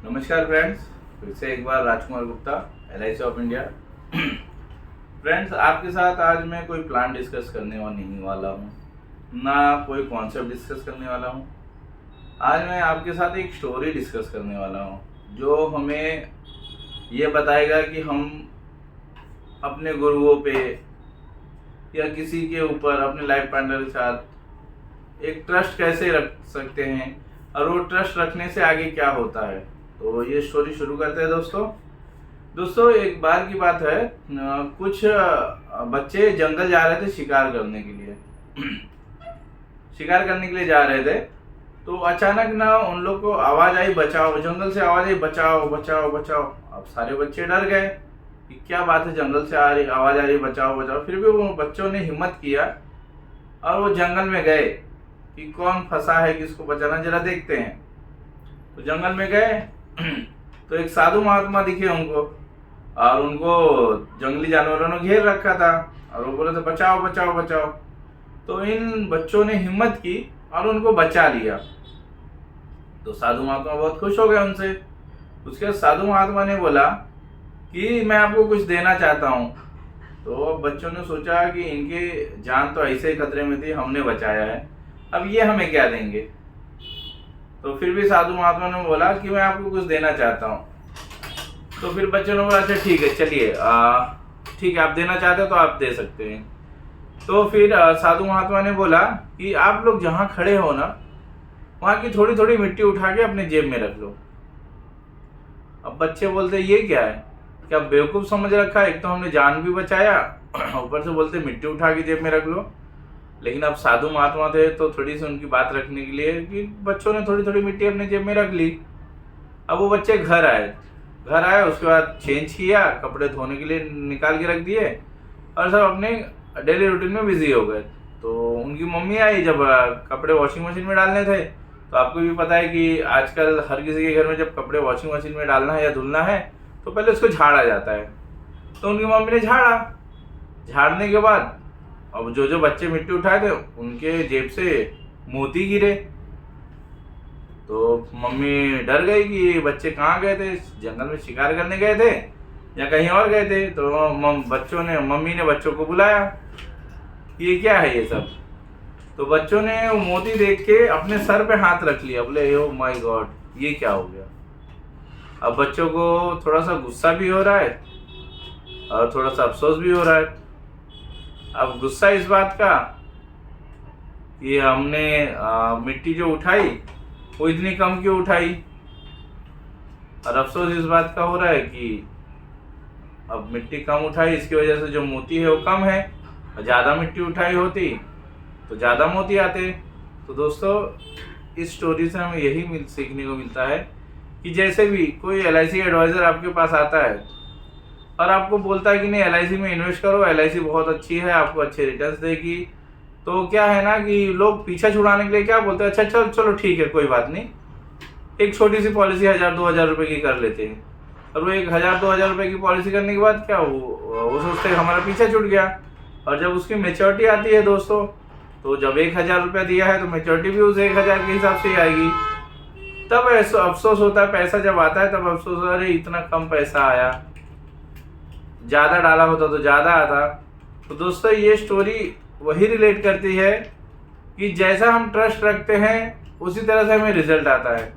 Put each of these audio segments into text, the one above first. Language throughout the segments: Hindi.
नमस्कार फ्रेंड्स, फिर से एक बार Rajkumar Gupta, LIC of India. Friends, आपके साथ आज मैं कोई प्लान डिस्कस करने नहीं वाला हूँ, ना कोई कॉन्सेप्ट डिस्कस करने वाला हूँ। आज मैं आपके साथ एक स्टोरी डिस्कस करने वाला हूँ जो हमें ये बताएगा कि हम अपने गुरुओं पे या किसी के ऊपर अपने लाइफ पार्टनर के साथ एक ट्रस्ट कैसे रख सकते हैं और वो ट्रस्ट रखने से आगे क्या होता है। तो ये स्टोरी शुरू करते हैं दोस्तों। एक बार की बात है, कुछ बच्चे जंगल जा रहे थे शिकार करने के लिए। शिकार करने के लिए जा रहे थे तो अचानक ना उन लोग को आवाज आई, बचाओ। जंगल से आवाज आई, बचाओ बचाओ बचाओ। अब सारे बच्चे डर गए कि क्या बात है, जंगल से आवाज आ रही, बचाओ बचाओ। फिर भी वो बच्चों ने हिम्मत किया और वो जंगल में गए कि कौन फंसा है, किसको बचाना, जरा देखते हैं। तो जंगल में गए तो एक साधु महात्मा दिखे उनको, और उनको जंगली जानवरों ने घेर रखा था और वो बोले थे बचाओ बचाओ बचाओ। तो इन बच्चों ने हिम्मत की और उनको बचा लिया। तो साधु महात्मा बहुत खुश हो गए उनसे। उसके साधु महात्मा ने बोला कि मैं आपको कुछ देना चाहता हूँ। तो बच्चों ने सोचा कि इनके जान तो ऐसे ही खतरे में थी, हमने बचाया है, अब ये हमें क्या देंगे। तो फिर भी साधु महात्मा ने बोला कि मैं आपको कुछ देना चाहता हूँ। तो फिर बच्चों ने बोला अच्छा ठीक है, चलिए ठीक है, आप देना चाहते हो तो आप दे सकते हैं। तो फिर साधु महात्मा ने बोला कि आप लोग जहाँ खड़े हो ना, वहाँ की थोड़ी थोड़ी मिट्टी उठा के अपने जेब में रख लो। अब बच्चे बोलते ये क्या है, क्या बेवकूफ़ समझ रखा है, एक तो हमने जान भी बचाया, ऊपर से बोलते मिट्टी उठा के जेब में रख लो। लेकिन अब साधु महात्मा थे तो थोड़ी सी उनकी बात रखने के लिए कि बच्चों ने थोड़ी थोड़ी मिट्टी अपने जेब में रख ली। अब वो बच्चे घर आए, उसके बाद चेंज किया, कपड़े धोने के लिए निकाल के रख दिए और सब अपने डेली रूटीन में बिजी हो गए। तो उनकी मम्मी आई, जब कपड़े वॉशिंग मशीन में डालने थे, तो आपको भी पता है कि आजकल हर किसी के घर में जब कपड़े वॉशिंग मशीन में डालना है या धुलना है तो पहले उसको झाड़ा जाता है। तो उनकी मम्मी ने झाड़ने के बाद अब जो बच्चे मिट्टी उठाए थे उनके जेब से मोती गिरे। तो मम्मी डर गई कि बच्चे कहाँ गए थे, जंगल में शिकार करने गए थे या कहीं और गए थे। तो मम्मी ने बच्चों को बुलाया, ये क्या है ये सब। तो बच्चों ने वो मोती देख के अपने सर पे हाथ रख लिया, बोले ओ माय गॉड, ये क्या हो गया। अब बच्चों को थोड़ा सा गुस्सा भी हो रहा है और थोड़ा सा अफसोस भी हो रहा है। अब गुस्सा इस बात का कि हमने मिट्टी जो उठाई वो इतनी कम क्यों उठाई, और अफसोस इस बात का हो रहा है कि अब मिट्टी कम उठाई, इसकी वजह से जो मोती है वो कम है, और ज़्यादा मिट्टी उठाई होती तो ज़्यादा मोती आते। तो दोस्तों, इस स्टोरी से हमें यही सीखने को मिलता है कि जैसे भी कोई LIC एडवाइज़र आपके पास आता है और आपको बोलता है कि नहीं LIC में इन्वेस्ट करो, LIC बहुत अच्छी है, आपको अच्छे रिटर्न्स देगी, तो क्या है ना कि लोग पीछा छुड़ाने के लिए क्या बोलते हैं, अच्छा चलो ठीक है, कोई बात नहीं, एक छोटी सी पॉलिसी 1000-2000 रुपये की कर लेते हैं। और वो 1000-2000 रुपये की पॉलिसी करने के बाद क्या वो सोचते हैं हमारा पीछा छूट गया। और जब उसकी मेच्योरिटी आती है दोस्तों, तो जब 1000 रुपया दिया है तो मेच्योरिटी भी उस 1000 के हिसाब से ही आएगी। तब अफसोस होता है, पैसा जब आता है तब अफसोस होता है, अरे इतना कम पैसा आया, ज़्यादा डाला होता तो ज़्यादा आता। तो दोस्तों, ये स्टोरी वही रिलेट करती है कि जैसा हम ट्रस्ट रखते हैं उसी तरह से हमें रिजल्ट आता है।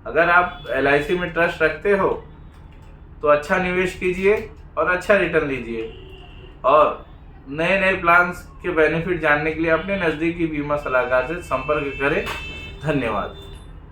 अगर आप LIC में ट्रस्ट रखते हो तो अच्छा निवेश कीजिए और अच्छा रिटर्न लीजिए। और नए नए प्लान्स के बेनिफिट जानने के लिए अपने नज़दीकी बीमा सलाहकार से संपर्क करें। धन्यवाद।